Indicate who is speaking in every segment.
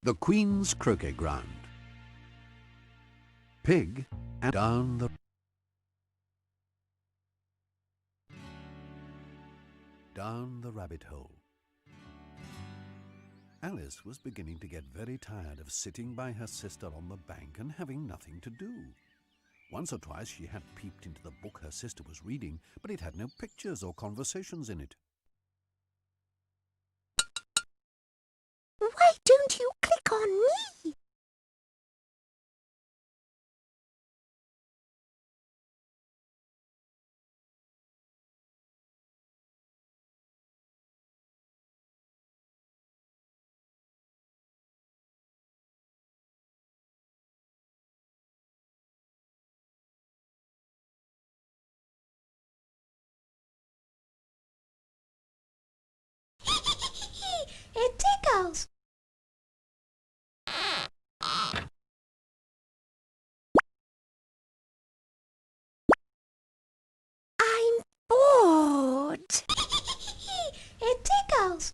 Speaker 1: The Queen's Croquet Ground. Pig and down the rabbit hole. Alice was beginning to get very tired of sitting by her sister on the bank and having nothing to do. Once or twice she had peeped into the book her sister was reading, but it had no pictures or conversations in it.
Speaker 2: Why don't you click on me? It tickles. I'm bored. It tickles.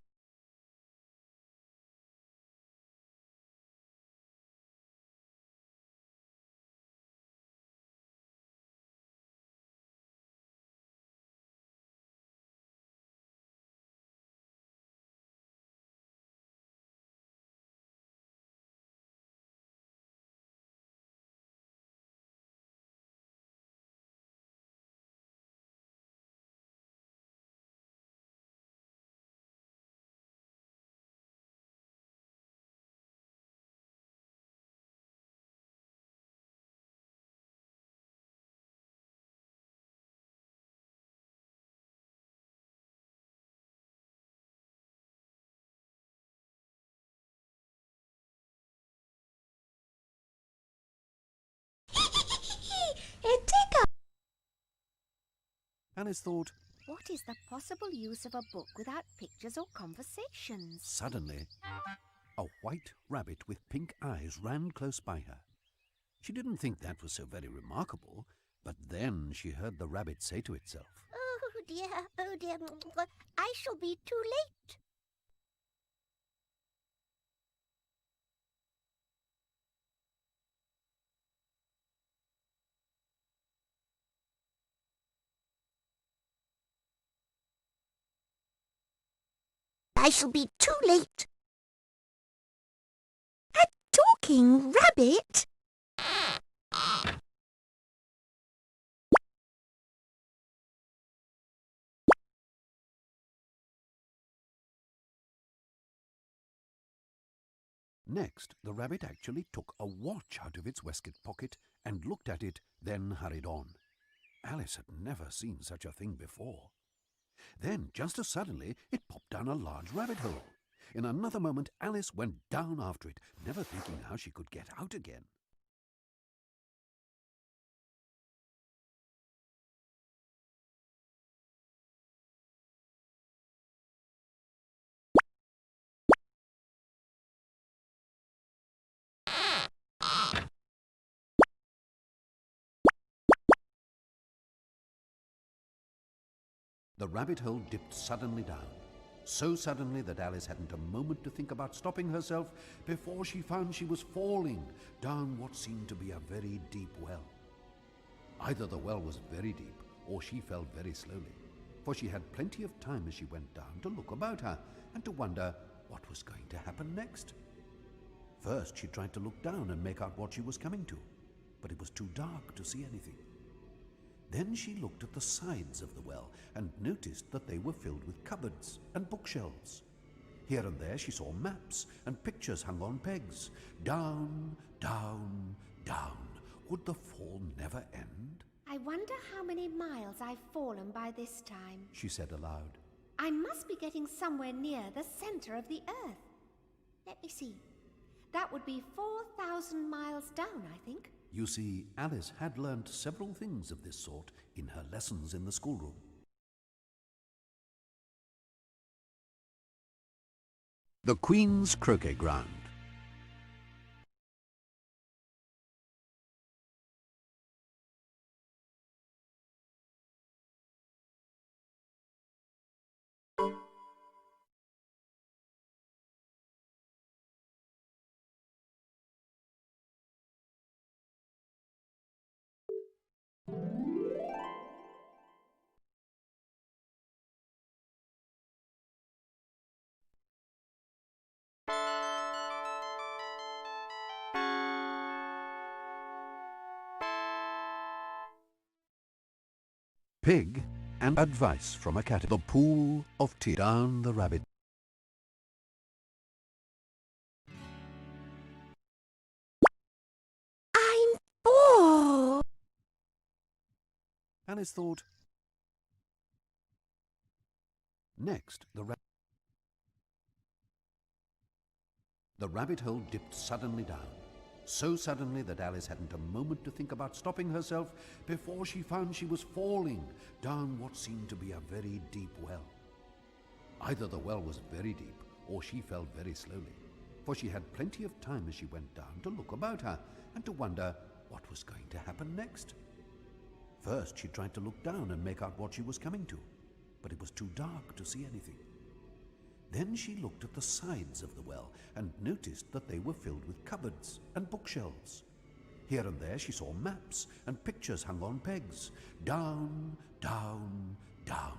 Speaker 2: It tickles.
Speaker 1: Alice thought.
Speaker 3: What is the possible use of a book without pictures or conversations?
Speaker 1: Suddenly, a white rabbit with pink eyes ran close by her. She didn't think that was so very remarkable, but then she heard the rabbit say to itself,
Speaker 3: Oh dear, I shall be too late.
Speaker 2: I shall be too late. A talking rabbit?
Speaker 1: Next, the rabbit actually took a watch out of its waistcoat pocket and looked at it, then hurried on. Alice had never seen such a thing before. Then, just as suddenly, it popped down a large rabbit hole. In another moment, Alice went down after it, never thinking how she could get out again. The rabbit hole dipped suddenly down, so suddenly that Alice hadn't a moment to think about stopping herself before she found she was falling down what seemed to be a very deep well. Either the well was very deep or she fell very slowly, for she had plenty of time as she went down to look about her and to wonder what was going to happen next. First, she tried to look down and make out what she was coming to, but it was too dark to see anything. Then she looked at the sides of the well and noticed that they were filled with cupboards and bookshelves. Here and there she saw maps and pictures hung on pegs. Down, down, down. Would the fall never end?
Speaker 3: I wonder how many miles I've fallen by this time,
Speaker 1: She said aloud.
Speaker 3: I must be getting somewhere near the center of the earth. Let me see. That would be 4,000 miles down, I think.
Speaker 1: You see, Alice had learnt several things of this sort in her lessons in the schoolroom. The Queen's Croquet Ground. Pig and advice from a cat. The pool of tea. Down the rabbit.
Speaker 2: I'm bored.
Speaker 1: Alice thought. Next, the rabbit hole dipped suddenly down. So suddenly that Alice hadn't a moment to think about stopping herself before she found she was falling down what seemed to be a very deep well. Either the well was very deep or she fell very slowly, for she had plenty of time as she went down to look about her and to wonder what was going to happen next. First, she tried to look down and make out what she was coming to, but it was too dark to see anything. Then she looked at the sides of the well and noticed that they were filled with cupboards and bookshelves. Here and there she saw maps and pictures hung on pegs. Down, down, down.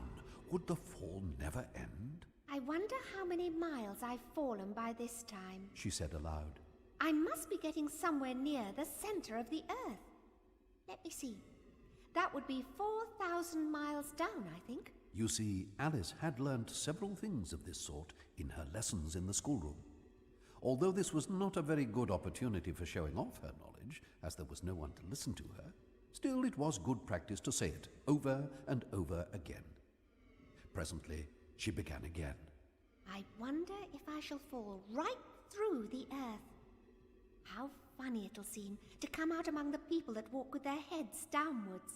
Speaker 1: Would the fall never end?
Speaker 3: I wonder how many miles I've fallen by this time,
Speaker 1: She said aloud.
Speaker 3: I must be getting somewhere near the center of the earth. Let me see. That would be 4,000 miles down, I think.
Speaker 1: You see, Alice had learnt several things of this sort in her lessons in the schoolroom. Although this was not a very good opportunity for showing off her knowledge, as there was no one to listen to her, still it was good practice to say it over and over again. Presently, she began again.
Speaker 3: I wonder if I shall fall right through the earth. How funny it'll seem to come out among the people that walk with their heads downwards.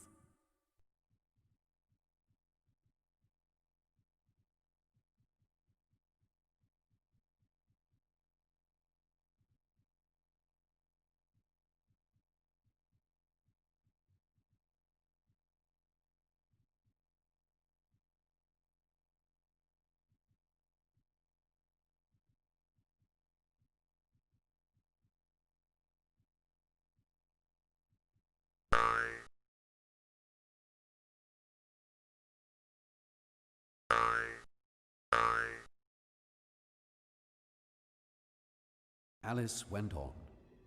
Speaker 1: Alice went on.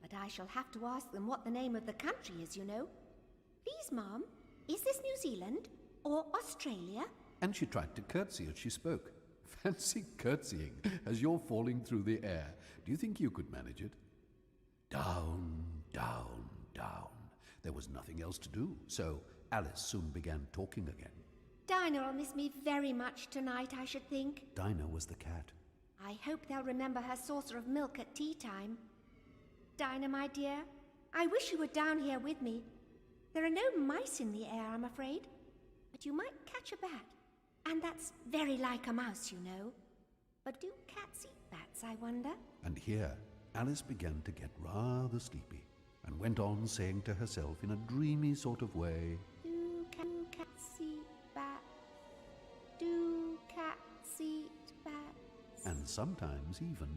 Speaker 3: But I shall have to ask them what the name of the country is, you know. Please, Ma'am, is this New Zealand or Australia?
Speaker 1: And she tried to curtsy as she spoke. Fancy curtsying as you're falling through the air. Do you think you could manage it? Down, down, down. There was nothing else to do, so Alice soon began talking again.
Speaker 3: Dinah will miss me very much tonight, I should think.
Speaker 1: Dinah was the cat.
Speaker 3: I hope they'll remember her saucer of milk at tea time. Dinah, my dear, I wish you were down here with me. There are no mice in the air, I'm afraid, but you might catch a bat. And that's very like a mouse, you know. But do cats eat bats, I wonder?
Speaker 1: And here Alice began to get rather sleepy and went on saying to herself in a dreamy sort of way,
Speaker 3: Do cats eat bats? Do cats eat bats?
Speaker 1: and sometimes even,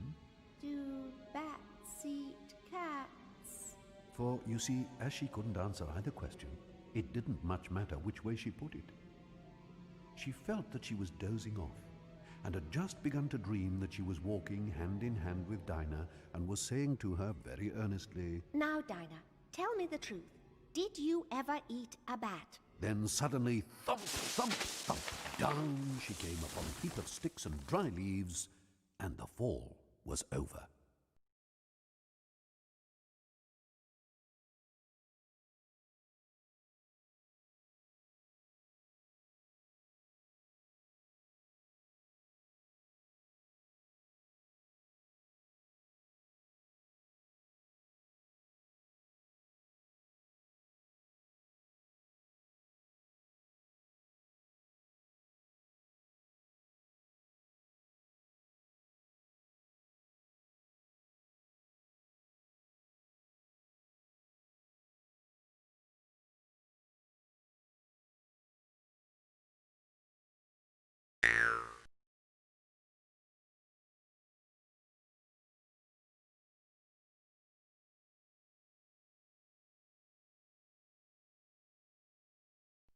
Speaker 3: Do bats eat cats?
Speaker 1: for you see, as she couldn't answer either question, it didn't much matter which way she put it. She felt that she was dozing off and had just begun to dream that she was walking hand in hand with Dinah and was saying to her very earnestly,
Speaker 3: Now, Dinah, tell me the truth. Did you ever eat a bat?
Speaker 1: Then suddenly, thump, thump, thump, down she came upon a heap of sticks and dry leaves, and the fall was over.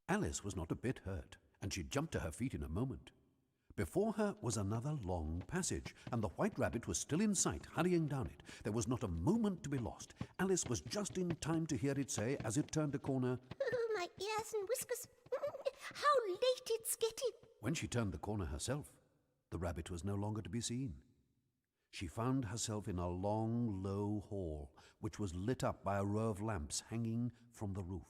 Speaker 1: Alice was not a bit hurt, and she jumped to her feet in a moment. Before her was another long passage, and the White Rabbit was still in sight, hurrying down it. There was not a moment to be lost. Alice was just in time to hear it say, as it turned a corner,
Speaker 2: Oh, my ears and whiskers. How late it's getting!
Speaker 1: When she turned the corner herself, the rabbit was no longer to be seen. She found herself in a long, low hall, which was lit up by a row of lamps hanging from the roof.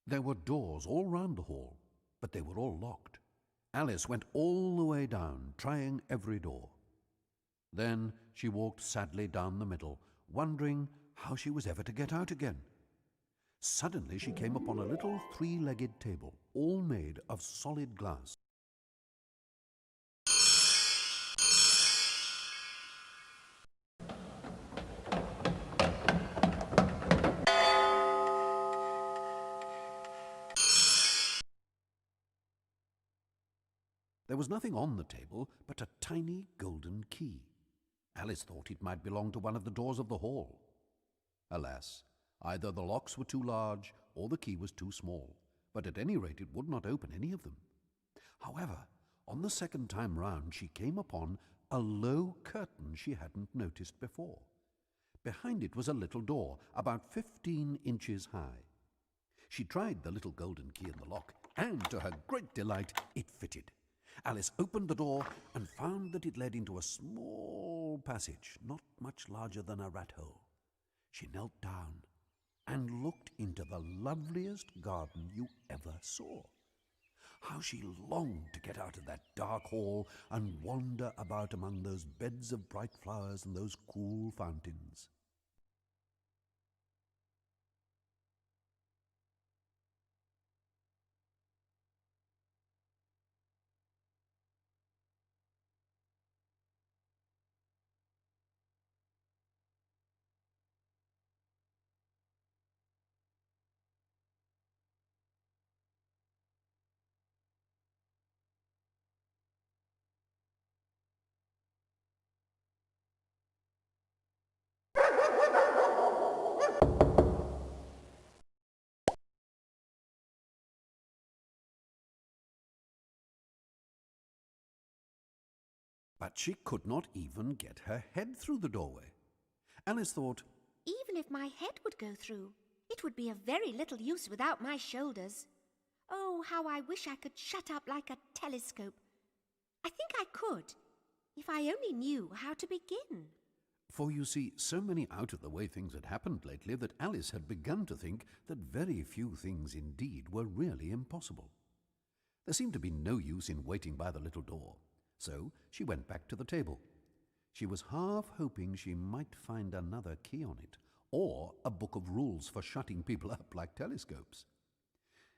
Speaker 1: There were doors all round the hall, but they were all locked. Alice went all the way down, trying every door. Then she walked sadly down the middle, wondering how she was ever to get out again. Suddenly she came upon a little three-legged table, all made of solid glass. There was nothing on the table but a tiny golden key. Alice thought it might belong to one of the doors of the hall. Alas, either the locks were too large or the key was too small, but at any rate it would not open any of them. However, on the second time round she came upon a low curtain she hadn't noticed before. Behind it was a little door, about 15 inches high. She tried the little golden key in the lock, and to her great delight it fitted. Alice opened the door and found that it led into a small passage, not much larger than a rat hole. She knelt down and looked into the loveliest garden you ever saw. How she longed to get out of that dark hall and wander about among those beds of bright flowers and those cool fountains. But she could not even get her head through the doorway. Alice thought,
Speaker 3: Even if my head would go through, it would be of very little use without my shoulders. Oh, how I wish I could shut up like a telescope. I think I could, if I only knew how to begin.
Speaker 1: for you see, so many out-of-the-way things had happened lately that Alice had begun to think that very few things indeed were really impossible. There seemed to be no use in waiting by the little door, so she went back to the table. She was half hoping she might find another key on it, or a book of rules for shutting people up like telescopes.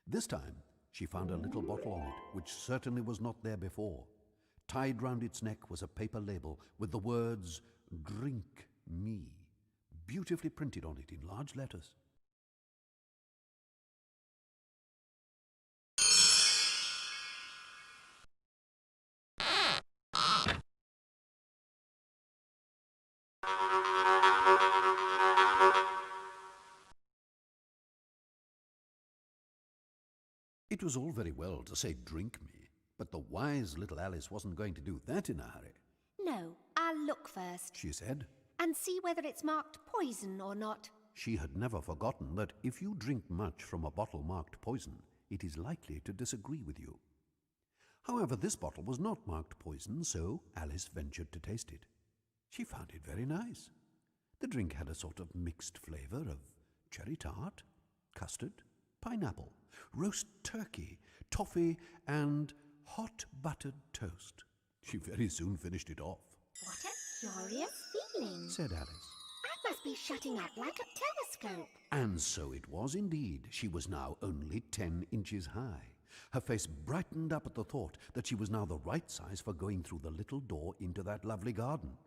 Speaker 1: This time she found a little bottle on it, which certainly was not there before. Tied round its neck was a paper label with the words, "Drink me," beautifully printed on it in large letters. It was all very well to say, "Drink me," but the wise little Alice wasn't going to do that in a hurry.
Speaker 3: No, I'll look first
Speaker 1: She said.
Speaker 3: and see whether it's marked poison or not.
Speaker 1: She had never forgotten that if you drink much from a bottle marked poison, it is likely to disagree with you. However, this bottle was not marked poison, so Alice ventured to taste it. She found it very nice. The drink had a sort of mixed flavour of cherry tart, custard, pineapple, roast turkey, toffee, and hot buttered toast. She very soon finished it off.
Speaker 3: What a curious feeling,
Speaker 1: Said Alice.
Speaker 3: I must be shutting up like a telescope.
Speaker 1: And so it was indeed. She was now only 10 inches high. Her face brightened up at the thought that she was now the right size for going through the little door into that lovely garden.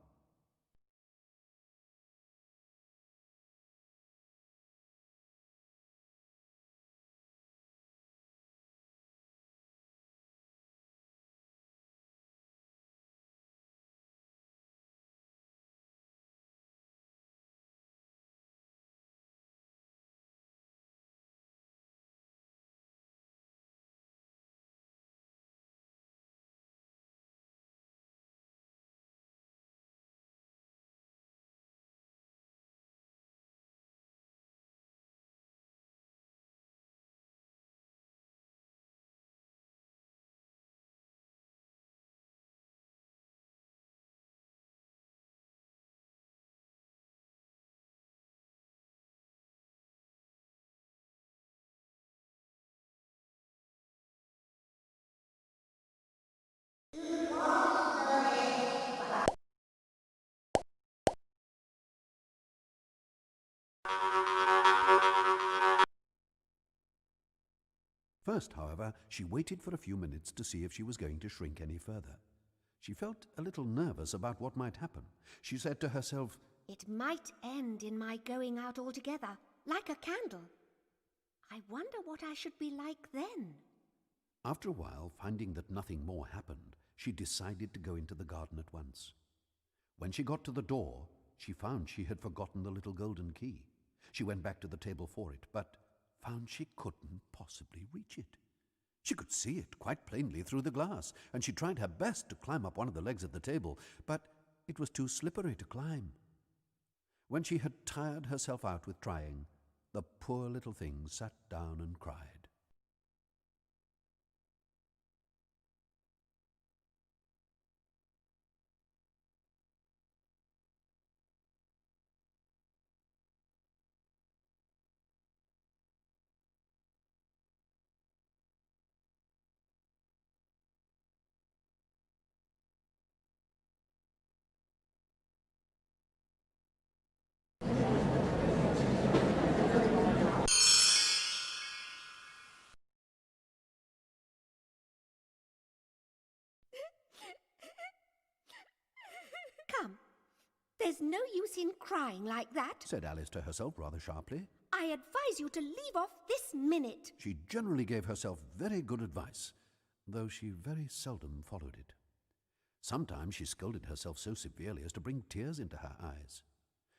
Speaker 1: First, however, she waited for a few minutes to see if she was going to shrink any further. She felt a little nervous about what might happen. She said to herself,
Speaker 3: It might end in my going out altogether, like a candle. I wonder what I should be like then.
Speaker 1: After a while, finding that nothing more happened, she decided to go into the garden at once. When she got to the door, she found she had forgotten the little golden key. She went back to the table for it, but found she couldn't possibly reach it. She could see it quite plainly through the glass, and she tried her best to climb up one of the legs of the table, but it was too slippery to climb. When she had tired herself out with trying, the poor little thing sat down and cried.
Speaker 3: Come, there's no use in crying like that.
Speaker 1: Said Alice to herself rather sharply.
Speaker 3: I advise you to leave off this minute.
Speaker 1: She generally gave herself very good advice, though she very seldom followed it. Sometimes she scolded herself so severely as to bring tears into her eyes.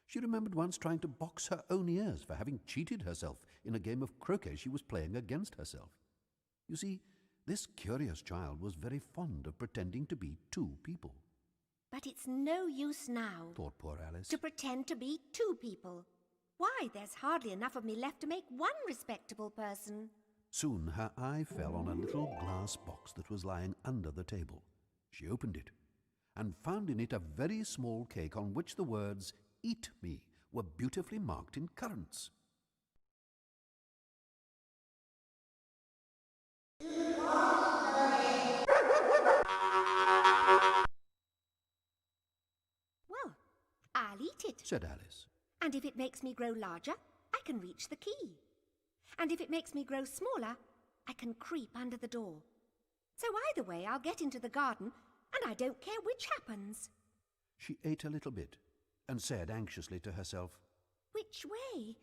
Speaker 1: She remembered once trying to box her own ears for having cheated herself in a game of croquet she was playing against herself. You see, this curious child was very fond of pretending to be two people.
Speaker 3: But it's no use now,
Speaker 1: Thought poor Alice.
Speaker 3: to pretend to be two people. Why, there's hardly enough of me left to make one respectable person.
Speaker 1: Soon her eye fell on a little glass box that was lying under the table. She opened it and found in it a very small cake on which the words, "Eat me," were beautifully marked in currants.
Speaker 3: Well, I'll eat it.
Speaker 1: Said Alice.
Speaker 3: And if it makes me grow larger, I can reach the key. And if it makes me grow smaller, I can creep under the door. So either way, I'll get into the garden, and I don't care which happens.
Speaker 1: She ate a little bit and said anxiously to herself,
Speaker 3: Which way?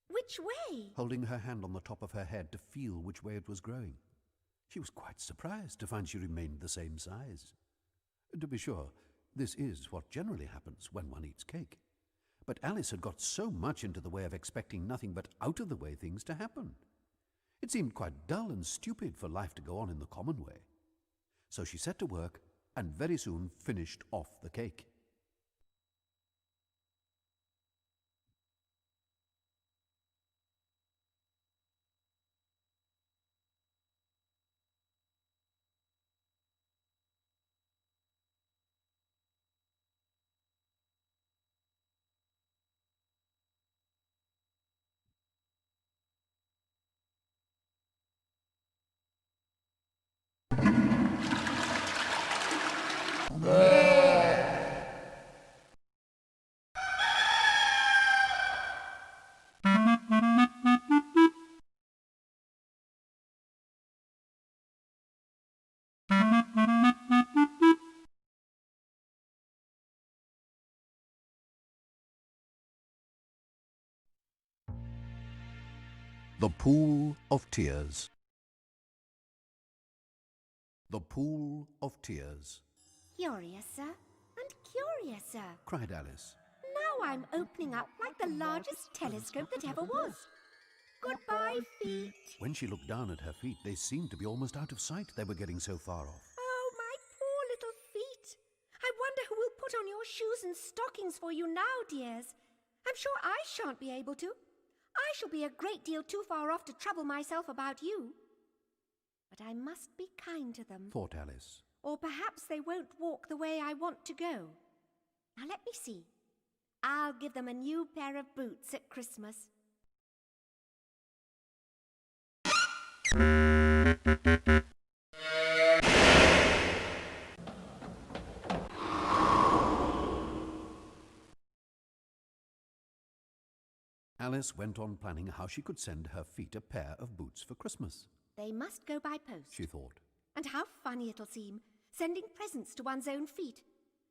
Speaker 3: Which way?
Speaker 1: holding her hand on the top of her head to feel which way it was growing. She was quite surprised to find she remained the same size. To be sure, this is what generally happens when one eats cake. But Alice had got so much into the way of expecting nothing but out-of-the-way things to happen. It seemed quite dull and stupid for life to go on in the common way. So she set to work and very soon finished off the cake. The Pool of Tears. The Pool of Tears,
Speaker 3: Curiouser and curiouser.
Speaker 1: cried Alice.
Speaker 3: Now I'm opening up like the largest telescope that ever was. Goodbye, feet.
Speaker 1: When she looked down at her feet, they seemed to be almost out of sight. They were getting so far off.
Speaker 3: Oh, my poor little feet. I wonder who will put on your shoes and stockings for you now, dears. I'm sure I shan't be able to. I shall be a great deal too far off to trouble myself about you. But I must be kind to them.
Speaker 1: Thought Alice.
Speaker 3: Or perhaps they won't walk the way I want to go. Now let me see. I'll give them a new pair of boots at Christmas.
Speaker 1: Alice went on planning how she could send her feet a pair of boots for Christmas.
Speaker 3: They must go by post.
Speaker 1: She thought.
Speaker 3: And how funny it'll seem, sending presents to one's own feet.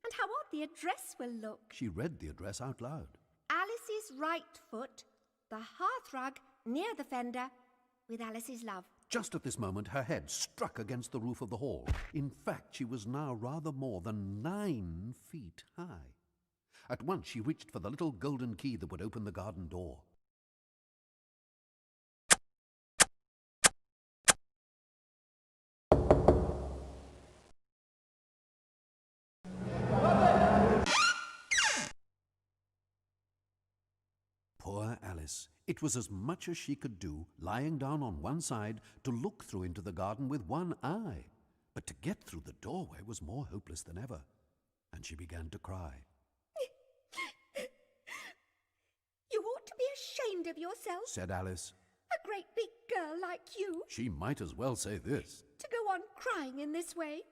Speaker 3: And how odd the address will look.
Speaker 1: She read the address out loud.
Speaker 3: Alice's right foot, the hearthrug near the fender, with Alice's love.
Speaker 1: Just at this moment, her head struck against the roof of the hall. In fact, she was now rather more than 9 feet high. At once, she reached for the little golden key that would open the garden door. Poor Alice. It was as much as she could do, lying down on one side, to look through into the garden with one eye. But to get through the doorway was more hopeless than ever, and she began to cry.
Speaker 3: You ought to be ashamed of yourself,
Speaker 1: Said Alice.
Speaker 3: a great big girl like you,
Speaker 1: She might as well say this.
Speaker 3: to go on crying in this way.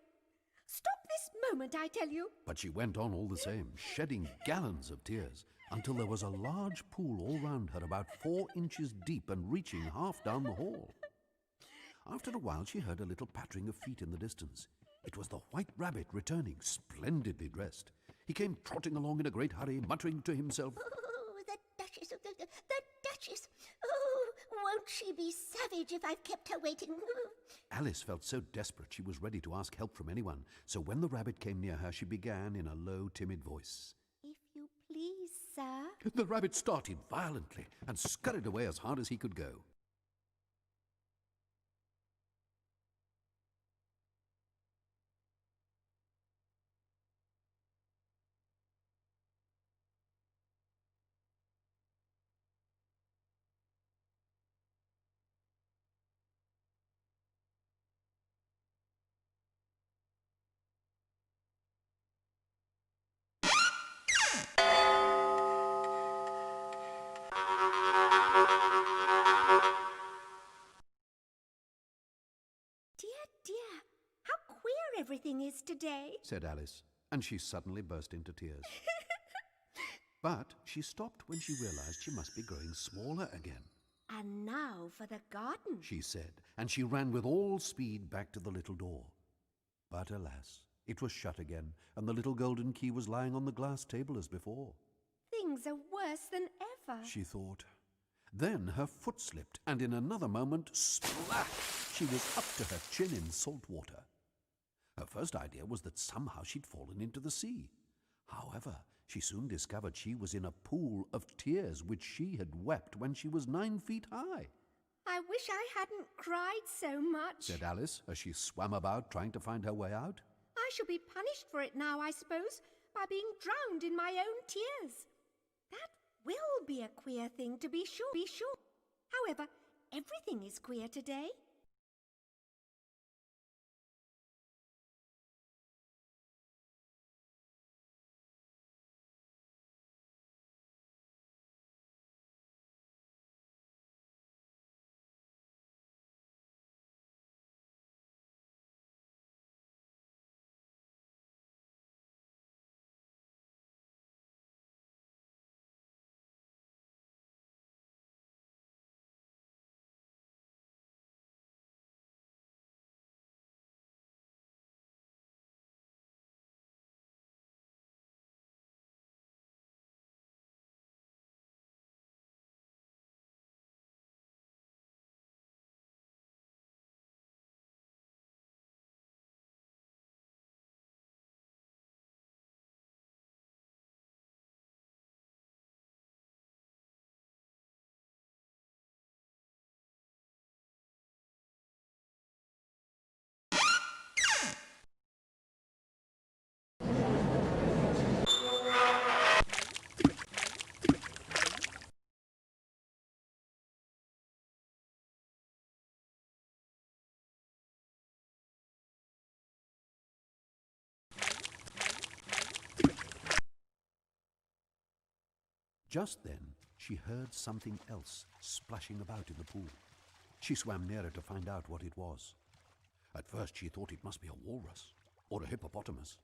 Speaker 3: Stop this moment, I tell you.
Speaker 1: But she went on all the same, shedding gallons of tears, until there was a large pool all round her, about 4 inches deep and reaching half down the hall. After a while, she heard a little pattering of feet in the distance. It was the White Rabbit returning, splendidly dressed. He came trotting along in a great hurry, muttering to himself,
Speaker 2: Oh, the Duchess, the Duchess. Oh, won't she be savage if I've kept her waiting?
Speaker 1: Alice felt so desperate she was ready to ask help from anyone. So when the rabbit came near her, she began in a low, timid voice.
Speaker 3: If you please, sir.
Speaker 1: The rabbit started violently and scurried away as hard as he could go.
Speaker 3: Dear, how queer everything is today.
Speaker 1: Said Alice, and she suddenly burst into tears. But she stopped when she realized she must be growing smaller again.
Speaker 3: And now for the garden.
Speaker 1: She said, and she ran with all speed back to the little door. But alas, it was shut again, and the little golden key was lying on the glass table as before.
Speaker 3: Things are worse than ever.
Speaker 1: She thought. Then her foot slipped, and in another moment, splash! She was up to her chin in salt water. Her first idea was that somehow she'd fallen into the sea. However, she soon discovered she was in a pool of tears which she had wept when she was 9 feet high.
Speaker 3: I wish I hadn't cried so much.
Speaker 1: Said Alice as she swam about trying to find her way out.
Speaker 3: I shall be punished for it now, I suppose, by being drowned in my own tears. That will be a queer thing, to be sure. However, everything is queer today.
Speaker 1: Just then, she heard something else splashing about in the pool. She swam nearer to find out what it was. At first, she thought it must be a walrus or a hippopotamus.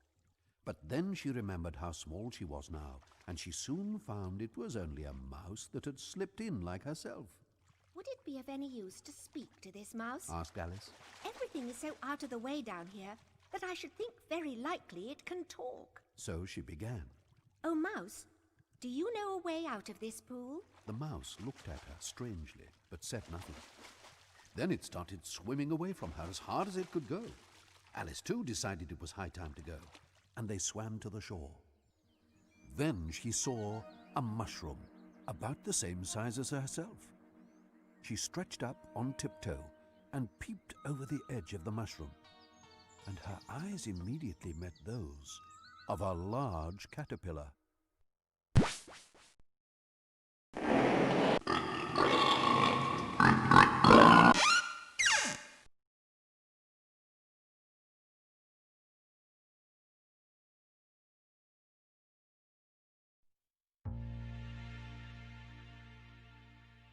Speaker 1: But then she remembered how small she was now, and she soon found it was only a mouse that had slipped in like herself.
Speaker 3: Would it be of any use to speak to this mouse?
Speaker 1: Asked Alice.
Speaker 3: Everything is so out of the way down here that I should think very likely it can talk.
Speaker 1: So she began.
Speaker 3: Oh, mouse, do you know a way out of this pool?
Speaker 1: The mouse looked at her strangely, but said nothing. Then it started swimming away from her as hard as it could go. Alice, too, decided it was high time to go, and they swam to the shore. Then she saw a mushroom, about the same size as herself. She stretched up on tiptoe and peeped over the edge of the mushroom, and her eyes immediately met those of a large caterpillar.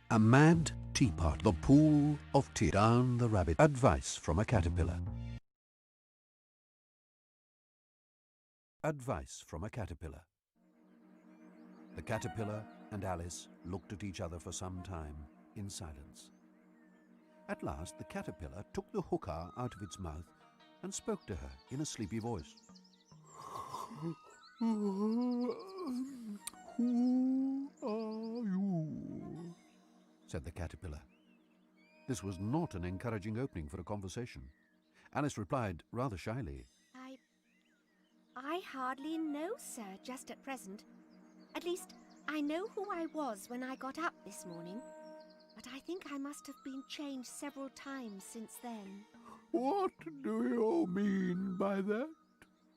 Speaker 1: A mad teapot, the pool of tea, down the rabbit. Advice from a caterpillar. Advice from a caterpillar. The caterpillar and Alice looked at each other for some time in silence. At last the caterpillar took the hookah out of its mouth and spoke to her in a sleepy voice. "Who are you?" said the caterpillar. This was not an encouraging opening for a conversation. Alice replied rather shyly,
Speaker 3: I hardly know, sir, just at present. At least, I know who I was when I got up this morning, but I think I must have been changed several times since then.
Speaker 1: "What do you mean by that?"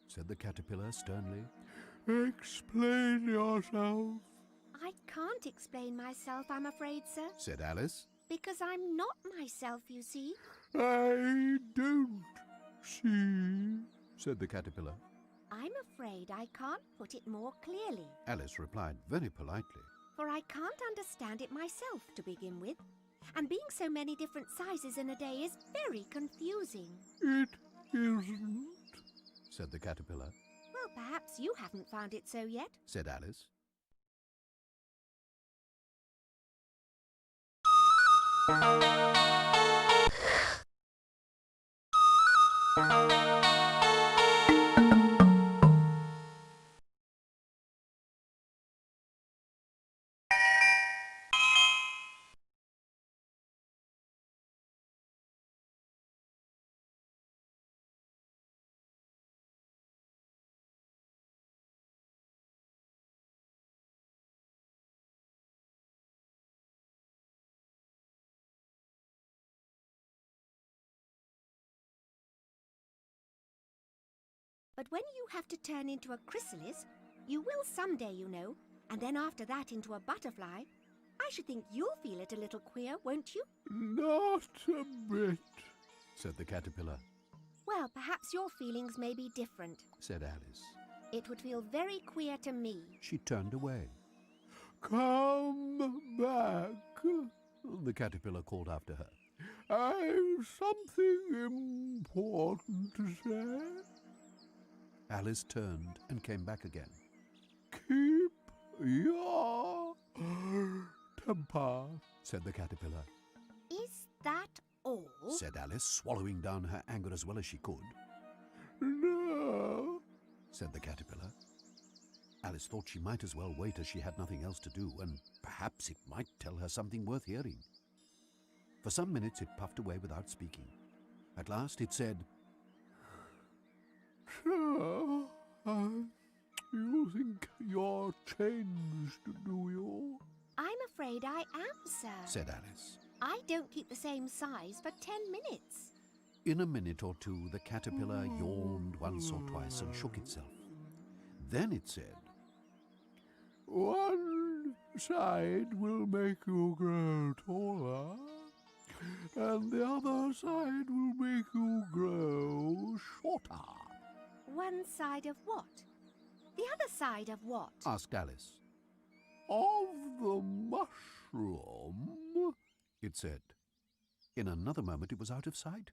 Speaker 1: said the caterpillar sternly. "Explain yourself,"
Speaker 3: I can't explain myself, I'm afraid, sir,
Speaker 1: said Alice.
Speaker 3: because I'm not myself, you see.
Speaker 1: "I don't see," said the caterpillar.
Speaker 3: I'm afraid I can't put it more clearly,
Speaker 1: Alice replied very politely.
Speaker 3: for I can't understand it myself to begin with, and being so many different sizes in a day is very confusing.
Speaker 1: "It isn't," said the caterpillar.
Speaker 3: Well, perhaps you haven't found it so yet.
Speaker 1: Said Alice.
Speaker 3: But when you have to turn into a chrysalis, you will someday, you know, and then after that into a butterfly, I should think you'll feel it a little queer, won't you?
Speaker 1: "Not a bit," said the caterpillar.
Speaker 3: Well, perhaps your feelings may be different.
Speaker 1: Said Alice.
Speaker 3: It would feel very queer to me.
Speaker 1: She turned away. "Come back," the caterpillar called after her. "I've something important to say." Alice turned and came back again. "Keep your temper," said the caterpillar.
Speaker 3: Is that all?
Speaker 1: Said Alice, swallowing down her anger as well as she could.
Speaker 4: No,
Speaker 1: said the caterpillar. Alice thought she might as well wait, as she had nothing else to do, and perhaps it might tell her something worth hearing. For some minutes it puffed away without speaking. At last it said,
Speaker 4: so, you think you're changed, do you?
Speaker 3: I'm afraid I am, sir.
Speaker 1: said Alice.
Speaker 3: I don't keep the same size for 10 minutes.
Speaker 1: In a minute or two, the caterpillar yawned once or twice and shook itself. Then it said,
Speaker 4: One side will make you grow taller, and the other side will make you grow shorter.
Speaker 3: One side of what? The other side of what?
Speaker 1: asked Alice.
Speaker 4: Of the mushroom,
Speaker 1: It said. In another moment it was out of sight.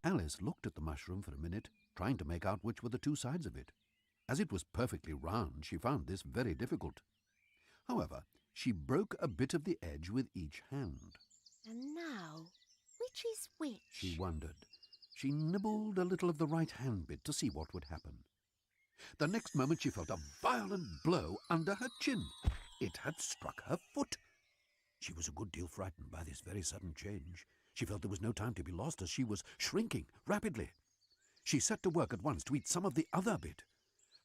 Speaker 1: Alice looked at the mushroom for a minute, trying to make out which were the two sides of it. As it was perfectly round, she found this very difficult. However, she broke a bit of the edge with each hand.
Speaker 2: And now, which is which?
Speaker 1: She wondered. She nibbled a little of the right hand bit to see what would happen. The next moment she felt a violent blow under her chin. It had struck her foot. She was a good deal frightened by this very sudden change. She felt there was no time to be lost, as she was shrinking rapidly. She set to work at once to eat some of the other bit.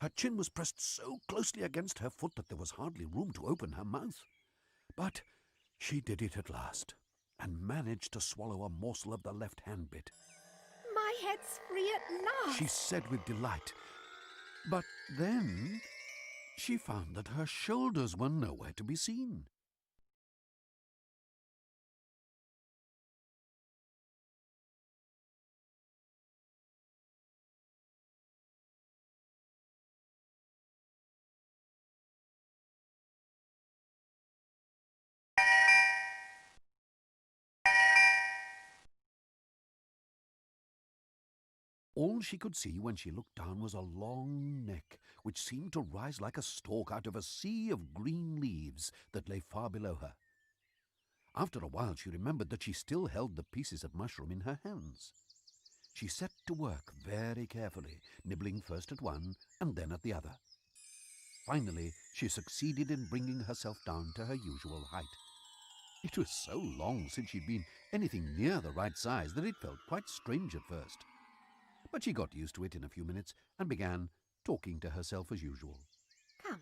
Speaker 1: Her chin was pressed so closely against her foot that there was hardly room to open her mouth. But she did it at last, and managed to swallow a morsel of the left hand bit.
Speaker 3: My head's free at last.
Speaker 1: She said with delight. But then she found that her shoulders were nowhere to be seen. All she could see when she looked down was a long neck, which seemed to rise like a stalk out of a sea of green leaves that lay far below her. After a while she remembered that she still held the pieces of mushroom in her hands. She set to work very carefully, nibbling first at one and then at the other. Finally, she succeeded in bringing herself down to her usual height. It was so long since she'd been anything near the right size that it felt quite strange at first. But she got used to it in a few minutes and began talking to herself as usual.
Speaker 3: Come,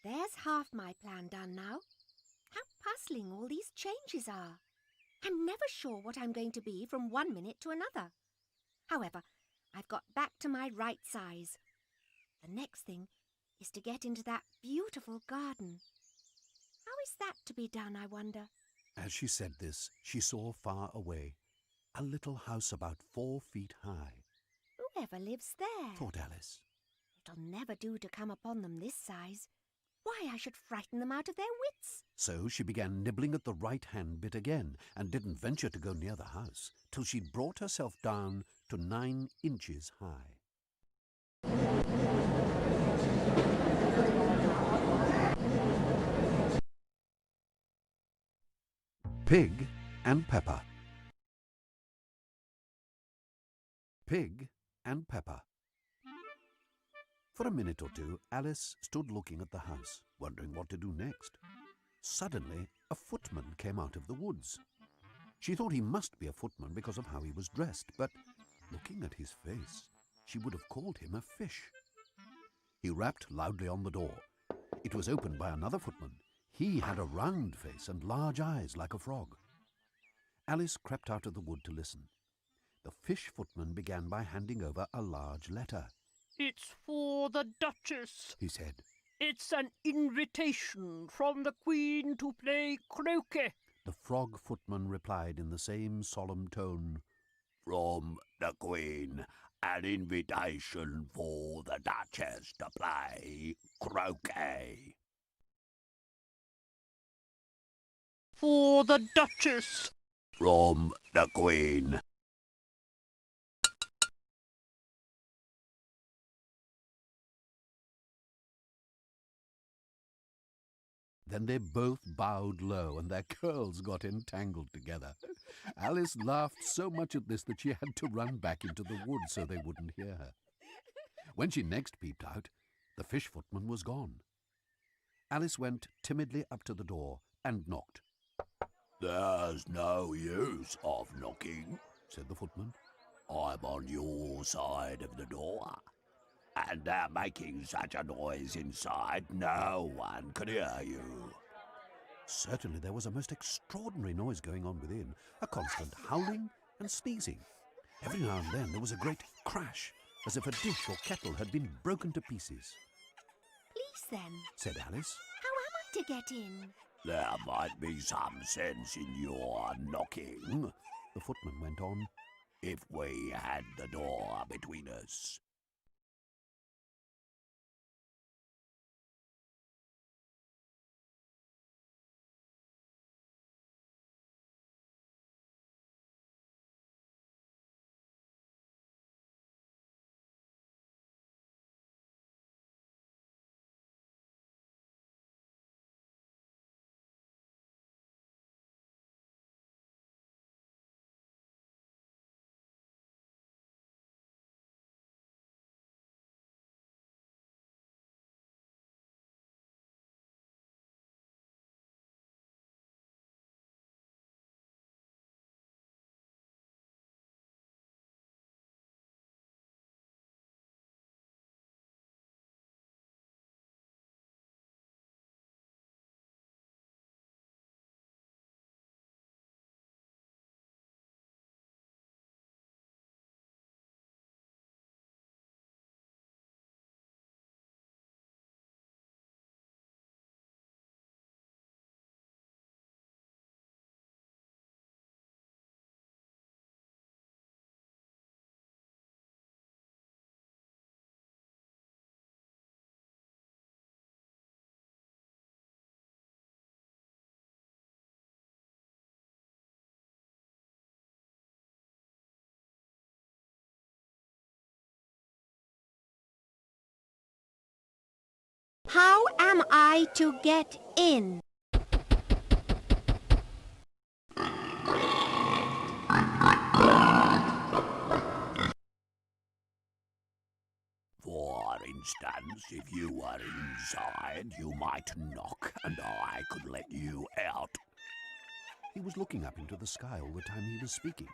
Speaker 3: there's half my plan done now. How puzzling all these changes are. I'm never sure what I'm going to be from one minute to another. However, I've got back to my right size. The next thing is to get into that beautiful garden. How is that to be done, I wonder?
Speaker 1: As she said this, she saw far away a little house about 4 feet high.
Speaker 3: Whoever lives there?
Speaker 1: Thought Alice.
Speaker 3: It'll never do to come upon them this size. Why, I should frighten them out of their wits.
Speaker 1: So she began nibbling at the right hand bit again, and didn't venture to go near the house till she'd brought herself down to 9 inches high. Pig and Pepper. Pig and Pepper. For a minute or two, Alice stood looking at the house, wondering what to do next. Suddenly, a footman came out of the woods. She thought he must be a footman because of how he was dressed, but looking at his face, she would have called him a fish. He rapped loudly on the door. It was opened by another footman. He had a round face and large eyes like a frog. Alice crept out of the wood to listen. The fish footman began by handing over a large letter.
Speaker 5: "It's for the Duchess,"
Speaker 1: he said.
Speaker 5: "It's an invitation from the Queen to play croquet."
Speaker 1: The frog footman replied in the same solemn tone. "From the Queen, an invitation for the Duchess to play croquet."
Speaker 5: "For the Duchess."
Speaker 1: "From the Queen." Then they both bowed low and their curls got entangled together. Alice laughed so much at this that she had to run back into the wood so they wouldn't hear her. When she next peeped out, the fish footman was gone. Alice went timidly up to the door and knocked. "There's no use of knocking," said the footman. "I'm on your side of the door, and they're making such a noise inside no one can hear you." Certainly there was a most extraordinary noise going on within, a constant howling and sneezing. Every now and then there was a great crash, as if a dish or kettle had been broken to pieces.
Speaker 3: Please then,
Speaker 1: Said Alice.
Speaker 3: how am I to get in?
Speaker 1: "There might be some sense in your knocking," the footman went on, "if we had the door between us."
Speaker 3: How am I to get in?
Speaker 4: For instance, if you were inside, you might knock and I could let you out.
Speaker 1: He was looking up into the sky all the time he was speaking.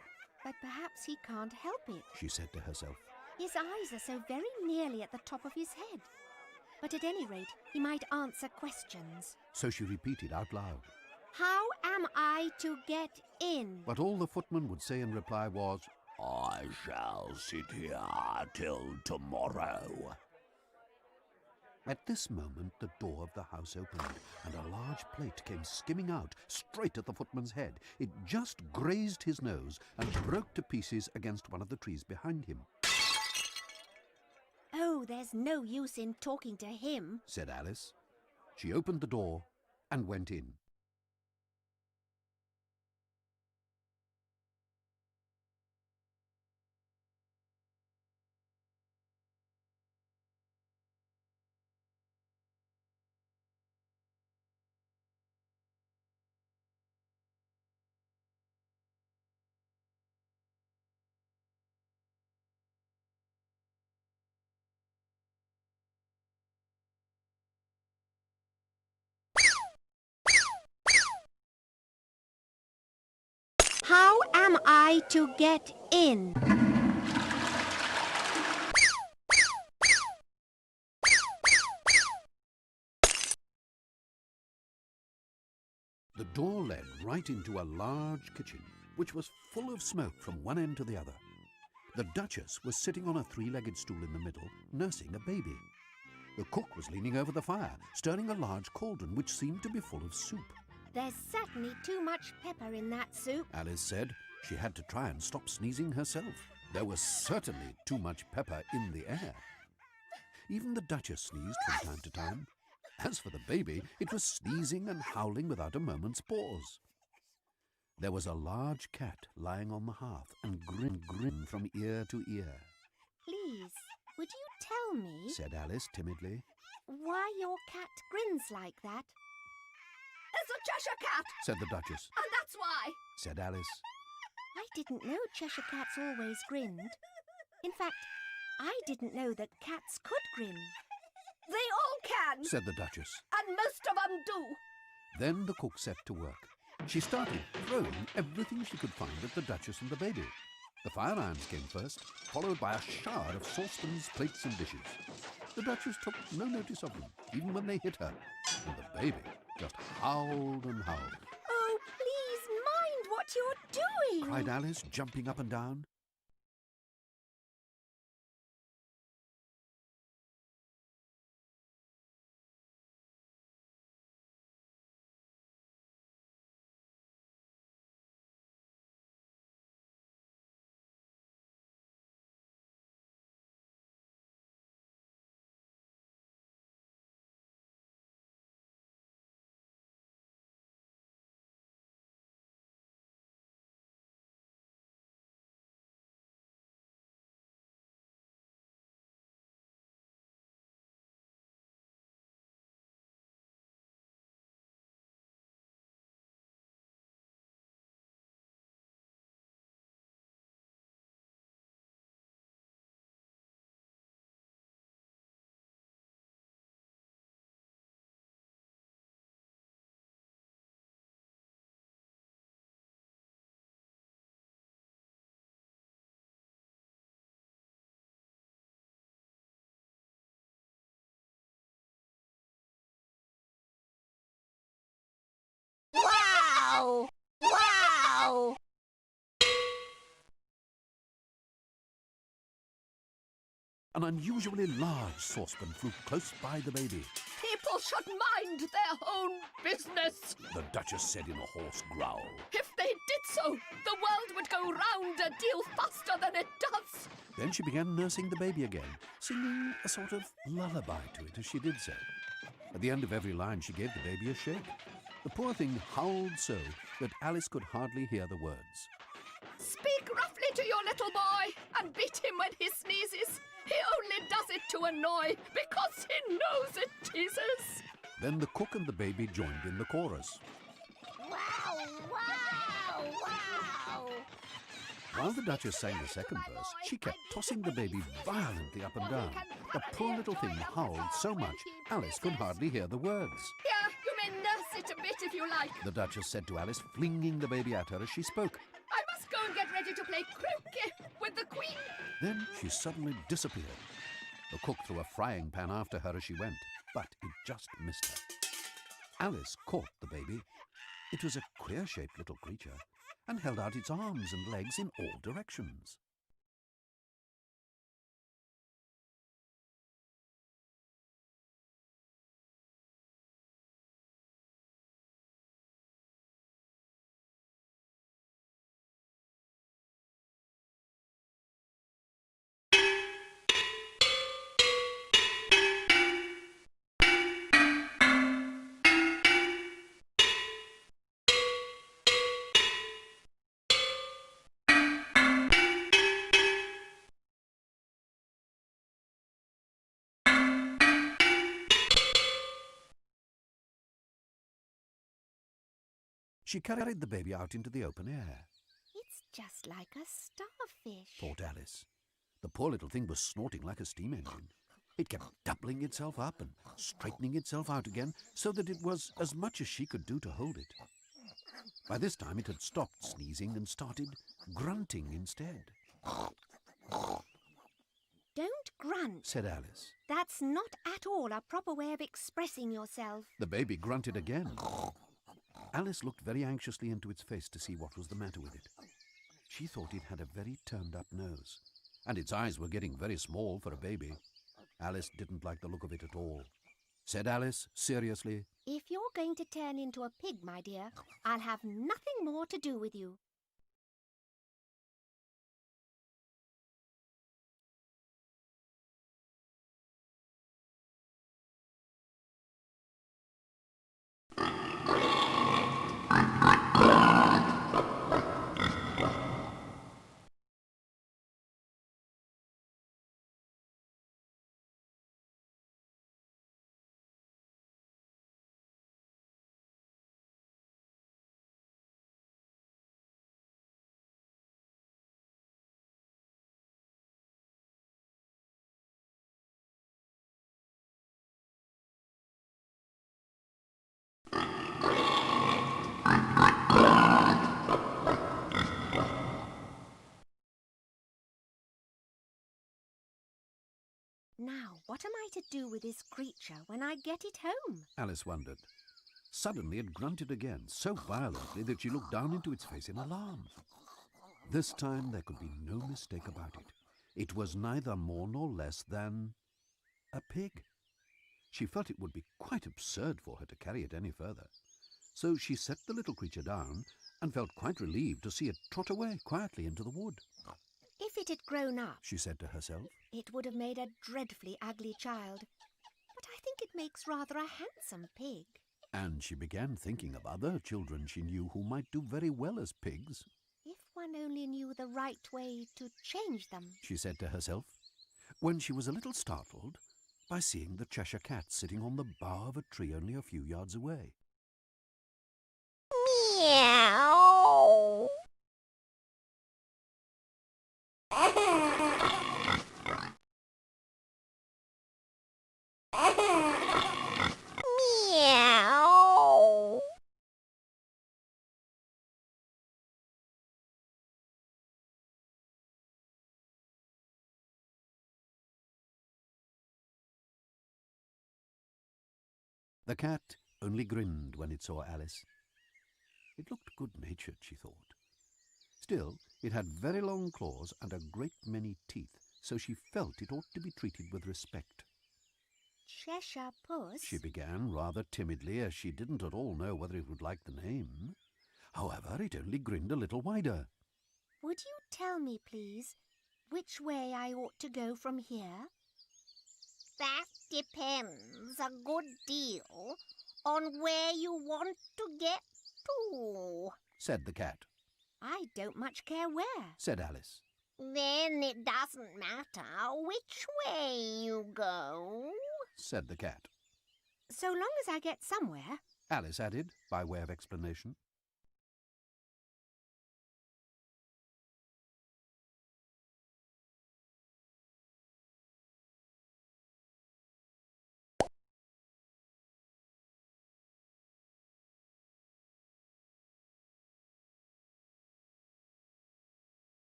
Speaker 3: But perhaps he can't help it.
Speaker 1: She said to herself.
Speaker 3: His eyes are so very nearly at the top of his head. But at any rate, he might answer questions.
Speaker 1: So she repeated out loud.
Speaker 3: How am I to get in?
Speaker 1: But all the footman would say in reply was,
Speaker 4: I shall sit here till tomorrow.
Speaker 1: At this moment, the door of the house opened, and a large plate came skimming out, straight at the footman's head. It just grazed his nose and broke to pieces against one of the trees behind him.
Speaker 3: Oh, there's no use in talking to him,
Speaker 1: said Alice. She opened the door and went in.
Speaker 3: How am I to get in?
Speaker 1: The door led right into a large kitchen, which was full of smoke from one end to the other. The Duchess was sitting on a three-legged stool in the middle, nursing a baby. The cook was leaning over the fire, stirring a large cauldron which seemed to be full of soup.
Speaker 3: There's certainly too much pepper in that soup.
Speaker 1: Alice said. She had to try and stop sneezing herself. There was certainly too much pepper in the air. Even the Duchess sneezed from time to time. As for the baby, it was sneezing and howling without a moment's pause. There was a large cat lying on the hearth and grinned from ear to ear.
Speaker 3: Please, would you tell me,
Speaker 1: said Alice timidly,
Speaker 3: why your cat grins like that?
Speaker 6: It's a Cheshire Cat,
Speaker 1: said the Duchess,
Speaker 6: and that's why.
Speaker 1: said Alice.
Speaker 3: I didn't know Cheshire Cats always grinned. In fact, I didn't know that cats could grin.
Speaker 6: They all can,
Speaker 1: said the Duchess.
Speaker 6: and most of them do.
Speaker 1: Then the cook set to work. She started throwing everything she could find at the Duchess and the baby. The fire irons came first, followed by a shower of saucepans, plates and dishes. The Duchess took no notice of them, even when they hit her, and the baby just howled and howled.
Speaker 3: Oh, please mind what you're doing,
Speaker 1: Cried Alice, jumping up and down.
Speaker 6: Wow! Wow!
Speaker 1: An unusually large saucepan flew close by the baby.
Speaker 6: People should mind their own business.
Speaker 1: The Duchess said in a hoarse growl.
Speaker 6: If they did so, the world would go round a deal faster than it does.
Speaker 1: Then she began nursing the baby again, singing a sort of lullaby to it as she did so. At the end of every line, she gave the baby a shake. The poor thing howled so that Alice could hardly hear the words.
Speaker 6: Speak roughly to your little boy and beat him when he sneezes. He only does it to annoy, because he knows it teases.
Speaker 1: Then the cook and the baby joined in the chorus.
Speaker 2: Wow, wow, wow.
Speaker 1: While the Duchess sang the second verse, she kept tossing the baby violently up and down. The poor little thing howled so much, Alice could hardly hear the words.
Speaker 6: Here, you may nurse it a bit if you like.
Speaker 1: The Duchess said to Alice, flinging the baby at her as she spoke.
Speaker 6: I must go and get ready to play croquet with the Queen.
Speaker 1: Then she suddenly disappeared. The cook threw a frying pan after her as she went, but it just missed her. Alice caught the baby. It was a queer-shaped little creature and held out its arms and legs in all directions. She carried the baby out into the open air,
Speaker 3: It's just like a starfish.
Speaker 1: thought Alice. The poor little thing was snorting like a steam engine. It kept doubling itself up and straightening itself out again, so that it was as much as she could do to hold it. By this time it had stopped sneezing and started grunting instead,
Speaker 3: Don't grunt.
Speaker 1: said Alice.
Speaker 3: That's not at all a proper way of expressing yourself.
Speaker 1: The baby grunted again. Alice looked very anxiously into its face to see what was the matter with it. She thought it had a very turned-up nose, and its eyes were getting very small for a baby. Alice didn't like the look of it at all. Said Alice, seriously,
Speaker 3: If you're going to turn into a pig, my dear, I'll have nothing more to do with you. Now, what am I to do with this creature when I get it home?
Speaker 1: Alice wondered. Suddenly it grunted again, so violently that she looked down into its face in alarm. This time there could be no mistake about it. It was neither more nor less than a pig. She felt it would be quite absurd for her to carry it any further. So she set the little creature down and felt quite relieved to see it trot away quietly into the wood.
Speaker 3: If it had grown up,
Speaker 1: She said to herself.
Speaker 3: it would have made a dreadfully ugly child. But I think it makes rather a handsome pig.
Speaker 1: And she began thinking of other children she knew who might do very well as pigs,
Speaker 3: If one only knew the right way to change them.
Speaker 1: she said to herself, when she was a little startled by seeing the Cheshire Cat sitting on the bough of a tree only a few yards away.
Speaker 2: Meow. Meow.
Speaker 1: The cat only grinned when it saw Alice. It looked good-natured, she thought. Still, it had very long claws and a great many teeth, so she felt it ought to be treated with respect.
Speaker 3: Cheshire Puss?
Speaker 1: She began rather timidly, as she didn't at all know whether it would like the name. However, it only grinned a little wider.
Speaker 3: Would you tell me, please, which way I ought to go from here?
Speaker 2: That depends a good deal on where you want to get to.
Speaker 1: Said the cat.
Speaker 3: I don't much care where.
Speaker 1: Said Alice.
Speaker 2: Then it doesn't matter which way you go.
Speaker 1: said the cat.
Speaker 3: So long as I get somewhere.
Speaker 1: Alice added, by way of explanation.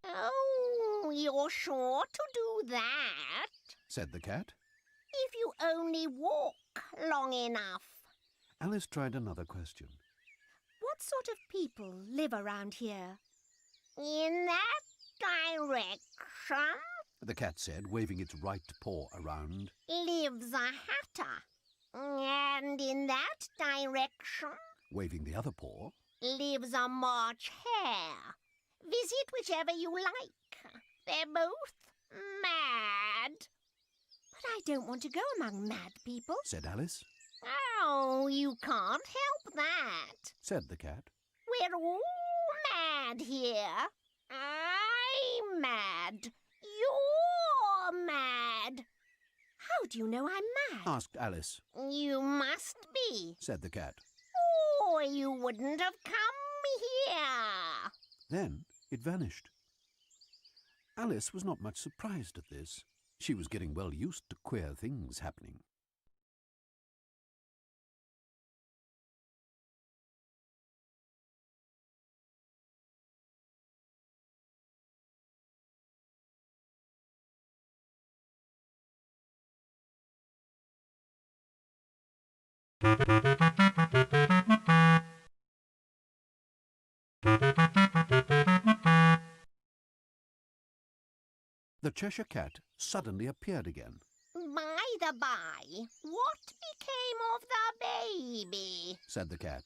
Speaker 2: Oh, you're sure to do that?
Speaker 1: Said the cat.
Speaker 2: If you only walk long enough.
Speaker 1: Alice tried another question.
Speaker 3: What sort of people live around here?
Speaker 2: In that direction
Speaker 1: The cat said, waving its right paw around.
Speaker 2: lives a hatter. And in that direction
Speaker 1: Waving the other paw.
Speaker 2: lives a March Hare. Visit whichever you like. They're both mad.
Speaker 3: But I don't want to go among mad people.
Speaker 1: Said Alice.
Speaker 2: Oh, you can't help that.
Speaker 1: Said the cat.
Speaker 2: We're all mad here. I'm mad. You're mad.
Speaker 3: How do you know I'm mad?
Speaker 1: Asked Alice.
Speaker 2: You must be,
Speaker 1: Said the cat.
Speaker 2: or you wouldn't have come here.
Speaker 1: Then it vanished. Alice was not much surprised at this. She was getting well used to queer things happening. The Cheshire Cat suddenly appeared again.
Speaker 2: By the by, what became of the baby?
Speaker 1: Said the cat.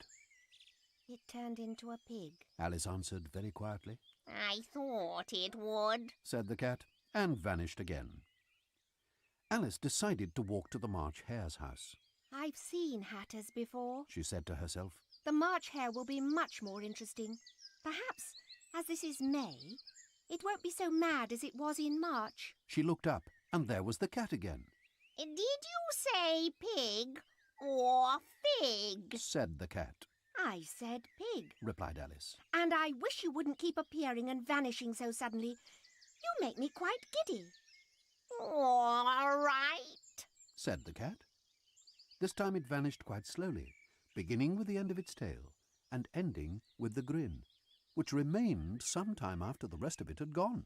Speaker 3: It turned into a pig.
Speaker 1: Alice answered very quietly.
Speaker 2: I thought it would.
Speaker 1: Said the cat, and vanished again. Alice decided to walk to the March Hare's house.
Speaker 3: I've seen hatters before.
Speaker 1: She said to herself.
Speaker 3: The March Hare will be much more interesting. Perhaps, as this is May, it won't be so mad as it was in March.
Speaker 1: She looked up, and there was the cat again.
Speaker 2: Did you say pig or fig?
Speaker 1: Said the cat,
Speaker 3: I said pig.
Speaker 1: replied Alice.
Speaker 3: And I wish you wouldn't keep appearing and vanishing so suddenly. You make me quite giddy.
Speaker 2: All right.
Speaker 1: Said the cat. This time it vanished quite slowly, beginning with the end of its tail and ending with the grin, which remained some time after the rest of it had gone.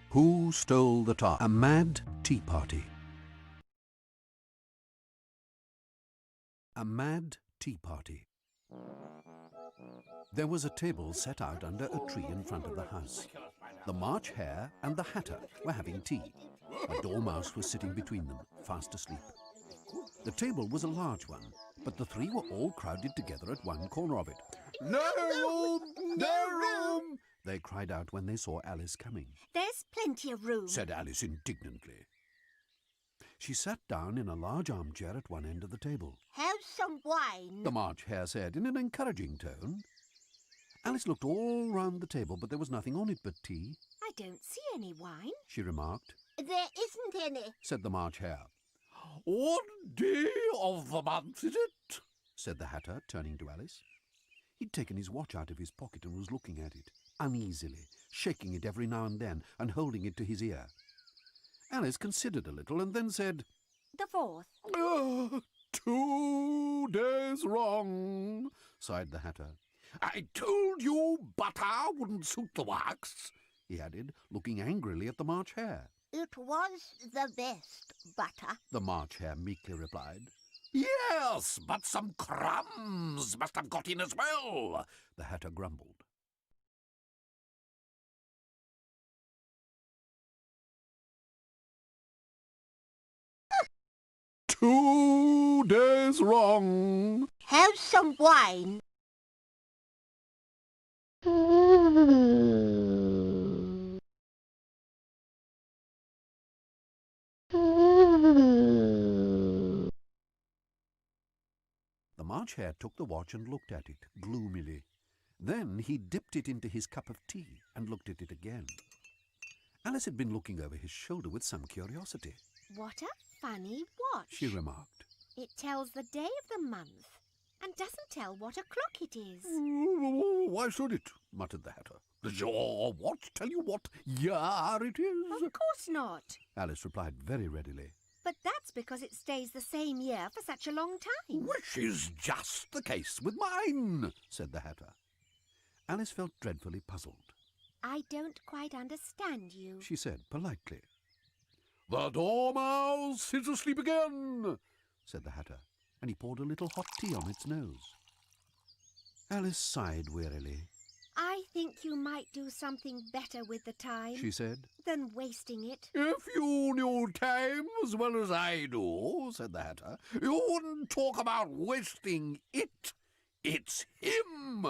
Speaker 1: Who stole the top? A mad tea party. A mad tea party. There was a table set out under a tree in front of the house. The March Hare and the Hatter were having tea. A dormouse was sitting between them, fast asleep. The table was a large one, but the three were all crowded together at one corner of it. "No room! No room!" they cried out when they saw Alice coming.
Speaker 3: There's plenty of room.
Speaker 1: Said Alice indignantly. She sat down in a large armchair at one end of the table.
Speaker 2: Have some wine.
Speaker 1: The March Hare said in an encouraging tone. Alice looked all round the table, but there was nothing on it but tea.
Speaker 3: I don't see any wine.
Speaker 1: She remarked.
Speaker 2: There isn't any.
Speaker 1: Said the March Hare. "One day of the month, is it?" said the Hatter, turning to Alice. He'd taken his watch out of his pocket and was looking at it, uneasily, shaking it every now and then and holding it to his ear. Alice considered a little and then said,
Speaker 3: The 4th.
Speaker 1: 2 days wrong," sighed the Hatter. I told you butter wouldn't suit the wax, he added, looking angrily at the March Hare.
Speaker 2: It was the best butter.
Speaker 1: The March Hare meekly replied. Yes, but some crumbs must have got in as well, the Hatter grumbled.
Speaker 4: "2 days wrong."
Speaker 2: Have some wine.
Speaker 1: The March Hare took the watch and looked at it gloomily. Then he dipped it into his cup of tea and looked at it again. Alice had been looking over his shoulder with some curiosity.
Speaker 3: What a funny watch.
Speaker 1: She remarked.
Speaker 3: It tells the day of the month and doesn't tell what o'clock it is.
Speaker 1: Why should it? Muttered the Hatter. Does your watch tell you what year it is?
Speaker 3: Of course not.
Speaker 1: Alice replied very readily.
Speaker 3: But that's because it stays the same year for such a long time.
Speaker 1: Which is just the case with mine, said the Hatter. Alice felt dreadfully puzzled.
Speaker 3: I don't quite understand you.
Speaker 1: She said politely. The Dormouse is asleep again, said the Hatter, and he poured a little hot tea on its nose. Alice sighed wearily.
Speaker 3: I think you might do something better with the time
Speaker 1: She said.
Speaker 3: than wasting it.
Speaker 1: If you knew time as well as I do, said the Hatter, you wouldn't talk about wasting it. It's him,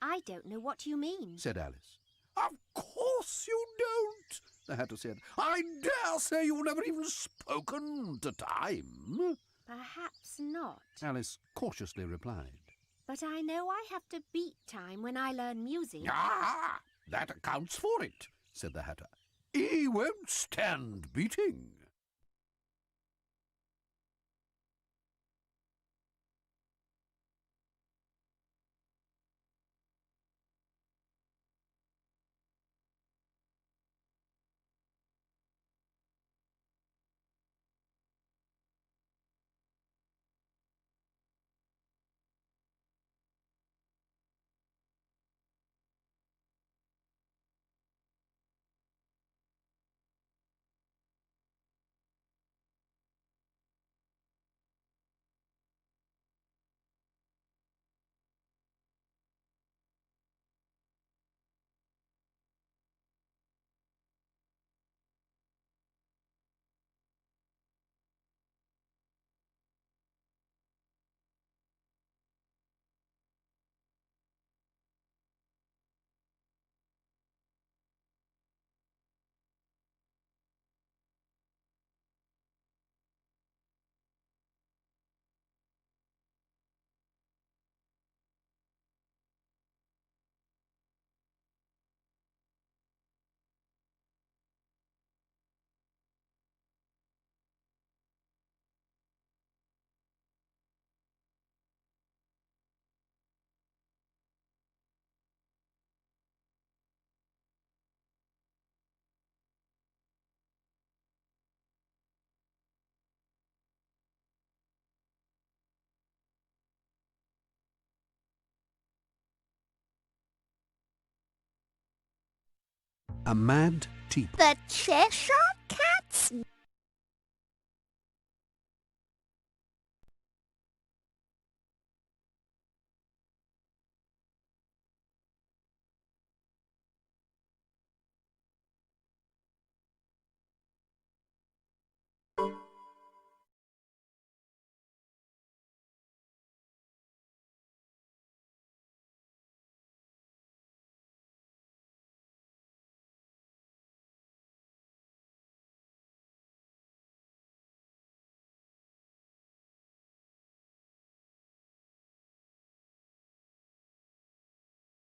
Speaker 3: I don't know what you mean.
Speaker 1: said Alice. Of course you don't, the Hatter said. I dare say you've never even spoken to time.
Speaker 3: Perhaps not.
Speaker 1: Alice cautiously replied.
Speaker 3: But I know I have to beat time when I learn music.
Speaker 1: Ah, that accounts for it, said the Hatter. He won't stand beating. A Mad Teapot.
Speaker 2: The Cheshire Cat's